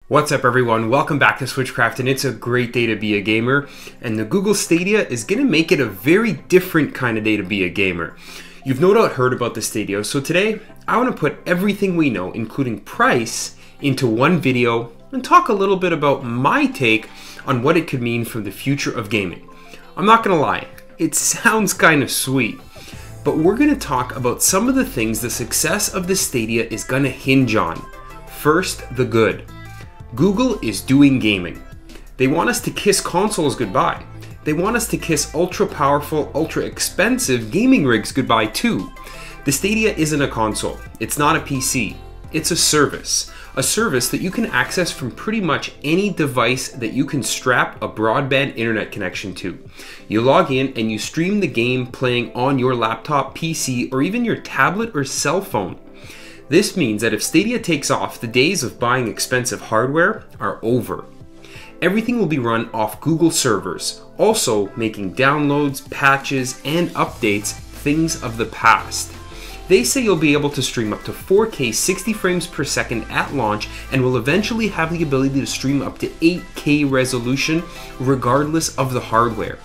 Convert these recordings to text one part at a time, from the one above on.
What's up everyone, welcome back to Switchcraft, and it's a great day to be a gamer, and the Google Stadia is going to make it a very different kind of day to be a gamer. You've no doubt heard about the Stadia, so today I want to put everything we know, including price, into one video and talk a little bit about my take on what it could mean for the future of gaming. I'm not going to lie, it sounds kind of sweet, but we're going to talk about some of the things the success of the Stadia is going to hinge on. First, the good. Google is doing gaming. They want us to kiss consoles goodbye. They want us to kiss ultra powerful, ultra expensive gaming rigs goodbye too. The Stadia isn't a console. It's not a PC. It's a service. A service that you can access from pretty much any device that you can strap a broadband internet connection to. You log in and you stream the game playing on your laptop, PC, or even your tablet or cell phone. This means that if Stadia takes off, the days of buying expensive hardware are over. Everything will be run off Google servers, also making downloads, patches, and updates things of the past. They say you'll be able to stream up to 4K 60 frames per second at launch and will eventually have the ability to stream up to 8K resolution regardless of the hardware.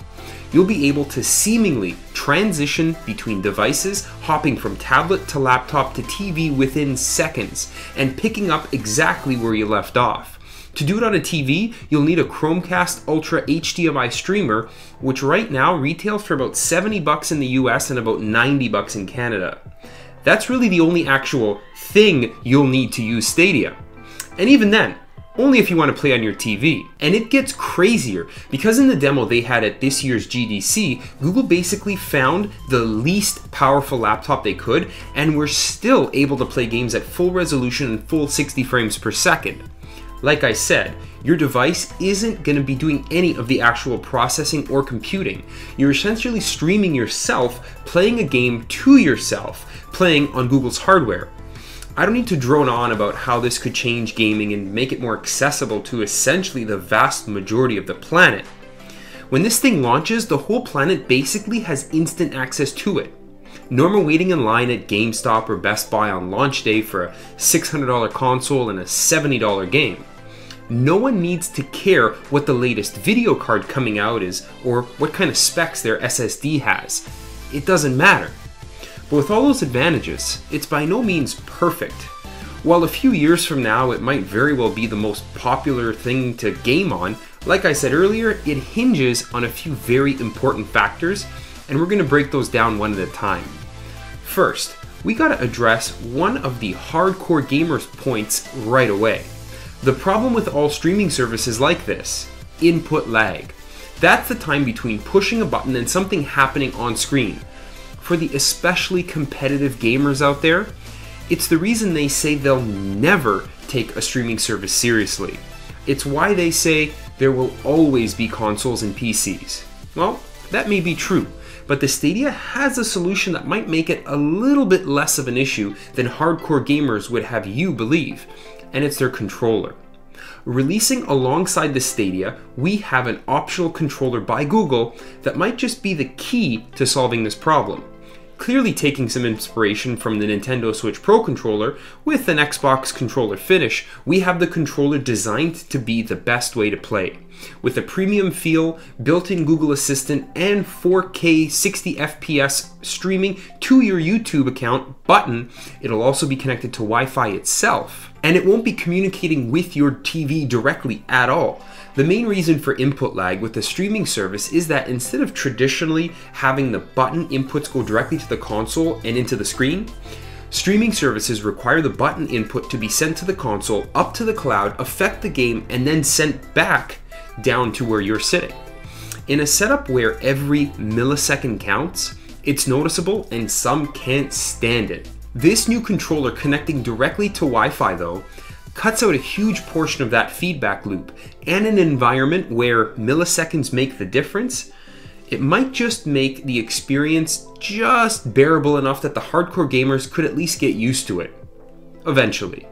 You'll be able to seemingly transition between devices, hopping from tablet to laptop to TV within seconds, and picking up exactly where you left off. To do it on a TV, you'll need a Chromecast Ultra HDMI streamer, which right now retails for about $70 in the US and about $90 in Canada. That's really the only actual thing you'll need to use Stadia. And even then, only if you want to play on your TV. And it gets crazier, because in the demo they had at this year's GDC, Google basically found the least powerful laptop they could, and were still able to play games at full resolution and full 60 frames per second. Like I said, your device isn't going to be doing any of the actual processing or computing. You're essentially streaming yourself, playing a game to yourself, playing on Google's hardware. I don't need to drone on about how this could change gaming and make it more accessible to essentially the vast majority of the planet. When this thing launches, the whole planet basically has instant access to it. No more waiting in line at GameStop or Best Buy on launch day for a $600 console and a $70 game. No one needs to care what the latest video card coming out is or what kind of specs their SSD has. It doesn't matter. But with all those advantages, it's by no means perfect. While a few years from now it might very well be the most popular thing to game on, like I said earlier, it hinges on a few very important factors, and we're going to break those down one at a time. First, we got to address one of the hardcore gamers' points right away. The problem with all streaming services like this: input lag. That's the time between pushing a button and something happening on screen. For the especially competitive gamers out there, it's the reason they say they'll never take a streaming service seriously. It's why they say there will always be consoles and PCs. Well, that may be true, but the Stadia has a solution that might make it a little bit less of an issue than hardcore gamers would have you believe, and it's their controller. Releasing alongside the Stadia, we have an optional controller by Google that might just be the key to solving this problem. Clearly taking some inspiration from the Nintendo Switch Pro controller, with an Xbox controller finish, we have the controller designed to be the best way to play. With a premium feel, built-in Google Assistant, and 4K 60 FPS streaming to your YouTube account button, it'll also be connected to Wi-Fi itself. And it won't be communicating with your TV directly at all. The main reason for input lag with the streaming service is that instead of traditionally having the button inputs go directly to the console and into the screen, streaming services require the button input to be sent to the console, up to the cloud, affect the game, and then sent back down to where you're sitting. In a setup where every millisecond counts, it's noticeable and some can't stand it. This new controller connecting directly to Wi-Fi though, cuts out a huge portion of that feedback loop, and in an environment where milliseconds make the difference, it might just make the experience just bearable enough that the hardcore gamers could at least get used to it. Eventually.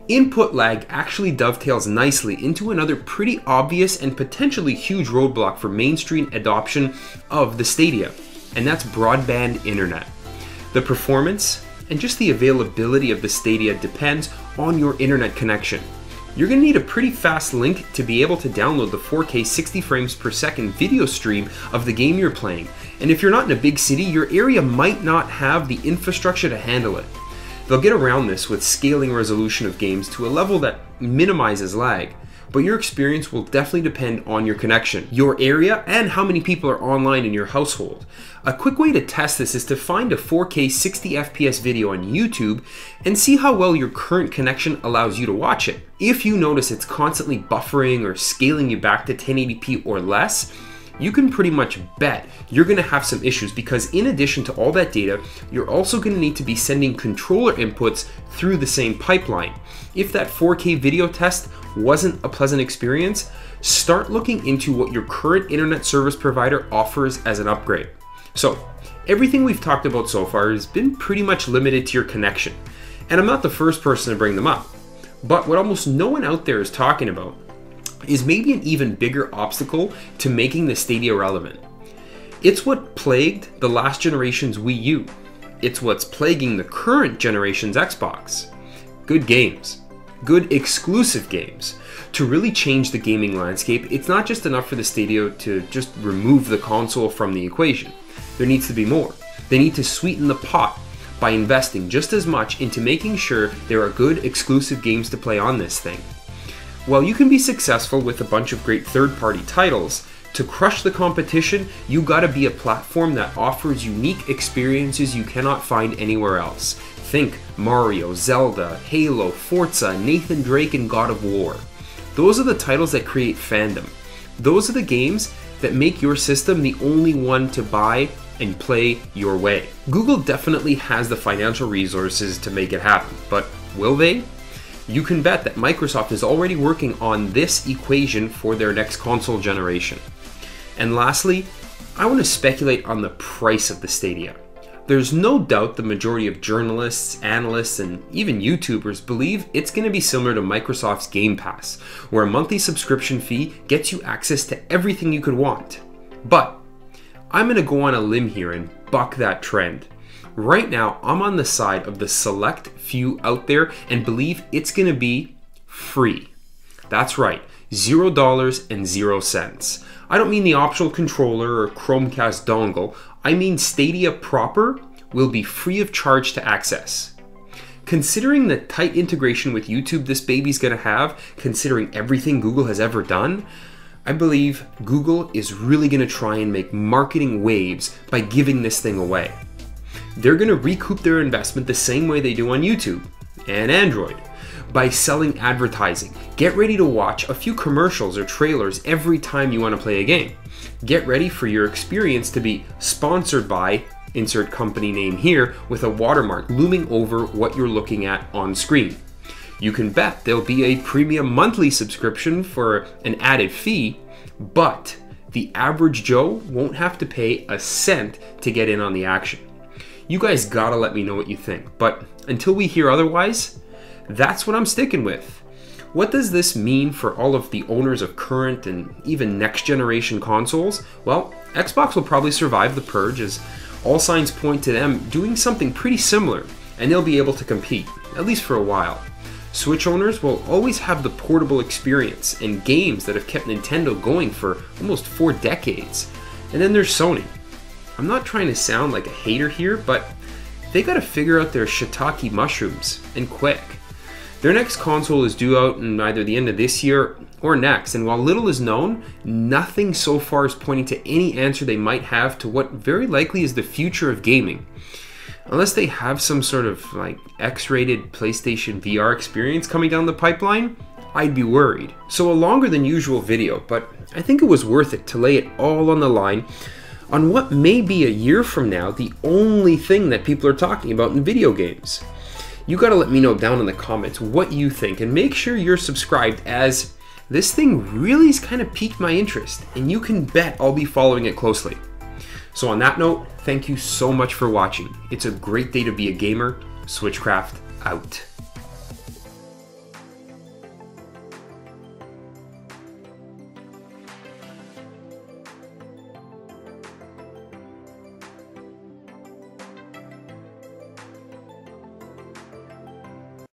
Input lag actually dovetails nicely into another pretty obvious and potentially huge roadblock for mainstream adoption of the Stadia, and that's broadband internet. The performance and just the availability of the Stadia depends on your internet connection. You're going to need a pretty fast link to be able to download the 4K 60 frames per second video stream of the game you're playing. And if you're not in a big city, your area might not have the infrastructure to handle it. They'll get around this with scaling resolution of games to a level that minimizes lag, but your experience will definitely depend on your connection, your area, and how many people are online in your household. A quick way to test this is to find a 4K 60 FPS video on YouTube and see how well your current connection allows you to watch it. If you notice it's constantly buffering or scaling you back to 1080p or less, you can pretty much bet you're going to have some issues, because in addition to all that data, you're also going to need to be sending controller inputs through the same pipeline. If that 4K video test wasn't a pleasant experience, start looking into what your current internet service provider offers as an upgrade. So, everything we've talked about so far has been pretty much limited to your connection, and I'm not the first person to bring them up. But what almost no one out there is talking about is maybe an even bigger obstacle to making the Stadia relevant. It's what plagued the last generation's Wii U. It's what's plaguing the current generation's Xbox. Good games. Good exclusive games. To really change the gaming landscape, it's not just enough for the Stadia to just remove the console from the equation. There needs to be more. They need to sweeten the pot by investing just as much into making sure there are good exclusive games to play on this thing. While you can be successful with a bunch of great third-party titles, to crush the competition, you gotta be a platform that offers unique experiences you cannot find anywhere else. Think Mario, Zelda, Halo, Forza, Nathan Drake, and God of War. Those are the titles that create fandom. Those are the games that make your system the only one to buy and play your way. Google definitely has the financial resources to make it happen, but will they? You can bet that Microsoft is already working on this equation for their next console generation. And lastly, I want to speculate on the price of the Stadia. There's no doubt the majority of journalists, analysts, and even YouTubers believe it's going to be similar to Microsoft's Game Pass, where a monthly subscription fee gets you access to everything you could want. But I'm going to go on a limb here and buck that trend. Right now, I'm on the side of the select few out there and believe it's going to be free. That's right, $0 and 0 cents. I don't mean the optional controller or Chromecast dongle. I mean Stadia proper will be free of charge to access. Considering the tight integration with YouTube this baby's going to have, considering everything Google has ever done, I believe Google is really going to try and make marketing waves by giving this thing away. They're going to recoup their investment the same way they do on YouTube and Android, by selling advertising. Get ready to watch a few commercials or trailers every time you want to play a game. Get ready for your experience to be sponsored by, insert company name here, with a watermark looming over what you're looking at on screen. You can bet there'll be a premium monthly subscription for an added fee, but the average Joe won't have to pay a cent to get in on the action. You guys gotta let me know what you think, but until we hear otherwise, that's what I'm sticking with. What does this mean for all of the owners of current and even next generation consoles? Well, Xbox will probably survive the purge, as all signs point to them doing something pretty similar, and they'll be able to compete, at least for a while. Switch owners will always have the portable experience and games that have kept Nintendo going for almost 4 decades. And then there's Sony. I'm not trying to sound like a hater here, but they gotta figure out their shiitake mushrooms, and quick. Their next console is due out in either the end of this year or next, and while little is known, nothing so far is pointing to any answer they might have to what very likely is the future of gaming. Unless they have some sort of like X-rated PlayStation VR experience coming down the pipeline, I'd be worried. So a longer than usual video, but I think it was worth it to lay it all on the line on what may be a year from now the only thing that people are talking about in video games. You gotta let me know down in the comments what you think, and make sure you're subscribed, as this thing really has kind of piqued my interest, and you can bet I'll be following it closely. So on that note, thank you so much for watching. It's a great day to be a gamer. Switchcraft out.